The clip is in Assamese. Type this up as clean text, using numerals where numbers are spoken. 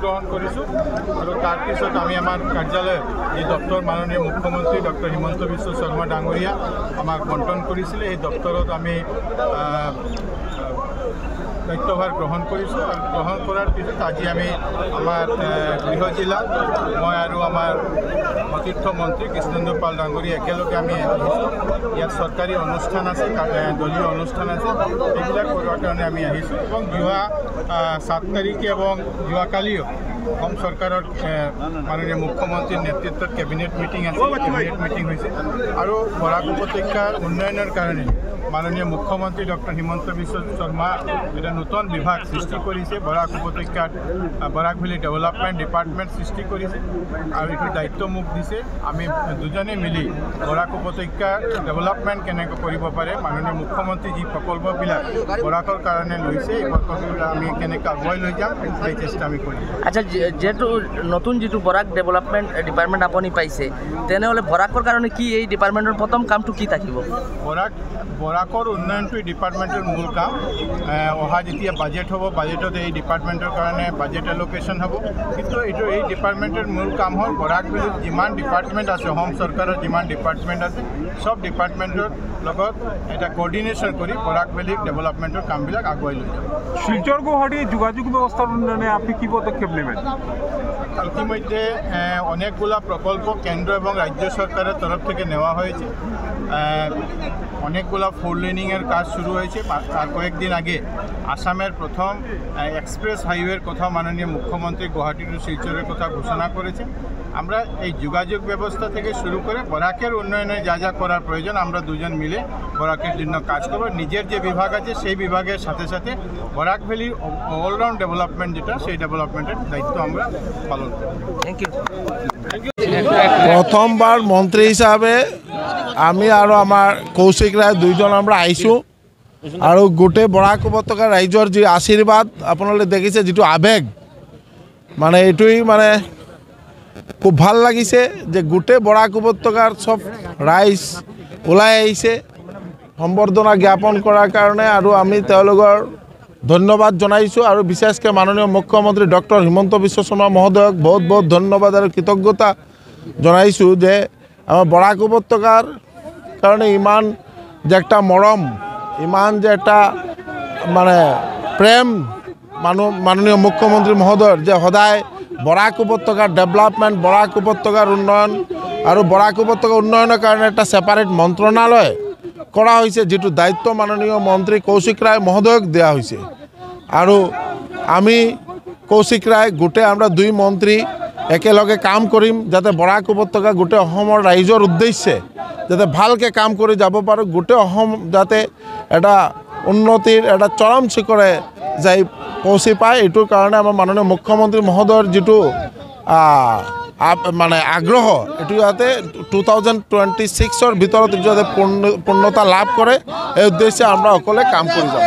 গ্ৰহণ কৰেছো আৰু তার পিছত আমি আমার কার্যালয় এই দপ্তর মাননীয় মুখ্যমন্ত্রী ডক্টর হিমন্ত বিশ্ব শর্মা ডাঙরিয়া আমাক বন্টন করেছিল। এই দপ্তরত আমি দায়িত্বভার গ্রহণ কৰিছোঁ আৰু গ্ৰহণ কৰাৰ পিছত আজি আমি আমাৰ গৃহ জিলা মই আৰু আমাৰ অতিথ্য মন্ত্ৰী কৃষ্ণেন্দু পাল ডাঙৰীয়া একেলগে আমি আহিছোঁ। ইয়াত চৰকাৰী অনুষ্ঠান আছে, দলীয় অনুষ্ঠান আছে, এইবিলাক কৰাৰ কাৰণে আমি আহিছোঁ এবং যোৱা 7 তাৰিখে এবং যোৱাকালিও অসম চৰকাৰৰ মাননীয় মুখ্যমন্ত্ৰীৰ নেতৃত্বত কেবিনেট মিটিং আছে, কেবিনেট মিটিং হৈছে আৰু বৰাক উপত্যকাৰ উন্নয়নৰ কাৰণে মাননীয় মুখ্যমন্ত্রী ডক্টর হিমন্ত বিশ্ব শর্মা এটা নতুন বিভাগ সৃষ্টি করেছে। বরাক উপত্যকাত বরাক ভ্যালি ডেভেলপমেন্ট ডিপার্টমেন্ট সৃষ্টি করেছে আর এটার দায়িত্ব মোক দিছে। আমি দুজনে মিলি বরাক উপত্যকা ডেভেলপমেন্ট কেনেকৈ কৰিব পাৰে, মাননীয় মুখ্যমন্ত্ৰী যি প্ৰকল্পবিলাক বৰাকৰ কাৰণে লৈছে এই প্ৰকল্পবিলাক আমি কেনেকৈ আগুৱাই লৈ যাম সেই চেষ্টা আমি কৰিম। আচ্ছা, যেহেতু নতুন যেটো বৰাক ডেভেলপমেন্ট ডিপাৰ্টমেন্ট আপনি পাইছে, তেনেহলে বৰাকৰ কাৰণে কি এই ডিপাৰ্টমেন্টেৰ প্ৰথম কামটো কি থাকিব? বৰাকৰ উন্নয়নটো এই ডিপার্টমেন্টের মূল কাম। অহা যেতিয়া বাজেট হ'ব, বাজেটত এই ডিপার্টমেন্টের কারণে বাজেট এলোকেশন হ'ব, কিন্তু এই ডিপার্টমেন্টের মূল কাম হ'ল বরাক ভ্যালিত যিমান ডিপার্টমেন্ট আছে, অসম চৰকাৰৰ যিমান ডিপাৰ্টমেন্ট আছে সব ডিপাৰ্টমেন্টেৰ লগত এটা কোঅৰ্ডিনেশন কৰি বৰাক ভ্যালি ডেভেলপমেন্টেৰ কামবিলাক আগুৱাই লৈ যাব। শিলচৰ গুৱাহাটী যোগাযোগ ব্যবস্থার উন্নয়নে আপনি কি পদক্ষেপ নেবেন? ইতিমধ্যে অনেকগুলা প্রকল্প কেন্দ্র এবং রাজ্য সরকারের তরফ থেকে নেওয়া হয়েছে। অনেকগুলা 4 লেনিংয়ের কাজ শুরু হয়েছে। তার কয়েকদিন আগে আসামের প্রথম এক্সপ্রেস হাইওয়ের কথা মাননীয় মুখ্যমন্ত্রী গুয়াহাটি টু শিলচরের কথা ঘোষণা করেছে। আমরা এই যোগাযোগ ব্যবস্থা থেকে শুরু করে বরাকের উন্নয়নে যা যা করার প্রয়োজন আমরা দুজন মিলে বরাকের জন্য কাজ করব। নিজের যে বিভাগ আছে সেই বিভাগের সাথে সাথে বরাক ভ্যালির অলরাউন্ড ডেভেলপমেন্ট যেটা সেই ডেভেলপমেন্টের দায়িত্ব আমরা পালন করব। Thank you. প্রথমবার মন্ত্রী হিসাবে আমি আর আমার কৌশিক রায় দুইজন আমরা আইছো আর গোটে বরাক উপত্যকা রাইজর যে আশীর্বাদ আপনারা দেখিছে, যেটো আবেগ মানে এইটোই মানে খুব ভাল লাগিছে যে গোটে বরাক উপত্যকার সব রাইজ ওলাই আহিছে সম্বর্ধনা জ্ঞাপন করার কারণে। আর আমি তেওঁলোকৰ ধন্যবাদ জনাইছোঁ আৰু বিশেষকৈ মাননীয় মুখ্যমন্ত্ৰী ডক্টৰ হিমন্ত বিশ্ব শৰ্মা মহোদয়ক বহুত বহুত ধন্যবাদ আৰু কৃতজ্ঞতা জনাইছোঁ যে আমার বরাক উপত্যকার কারণে ইমান যে একটা মরম, ইমান যে একটা মানে প্রেম মাননীয় মুখ্যমন্ত্রী মহোদয়ের যে সদায় বরাক উপত্যকার ডেভেলপমেন্ট, বরাক উপত্যকার উন্নয়ন আৰু বরাক উপত্যকা উন্নয়নের কারণে একটা সেপারেট মন্ত্রণালয় করা হয়েছে, যেটো দায়িত্ব মাননীয় মন্ত্রী কৌশিক রায় মহোদয়ক দেওয়া হয়েছে। আৰু আমি কৌশিক ৰায় গোটে আমৰা দুই মন্ত্ৰী একেলগে কাম কৰিম যাতে বৰাক উপত্যকা গোটে অসমৰ ৰাইজৰ উদ্দেশ্যে যাতে ভালকে কাম কৰি যাব পাৰোঁ, গোটে অসম যাতে এটা উন্নতিৰ এটা চৰম শিখৰে যাই পৌঁছি পায়। এইটোৰ কাৰণে আমাৰ মাননীয় মুখ্যমন্ত্ৰী মহোদয়ৰ যেটো মানে আগ্ৰহ এটু যাতে 2026 ভিতৰত যাতে পূৰ্ণতা লাভ কৰে এই উদ্দেশ্যে আমৰা সকলে কাম কৰি যাম।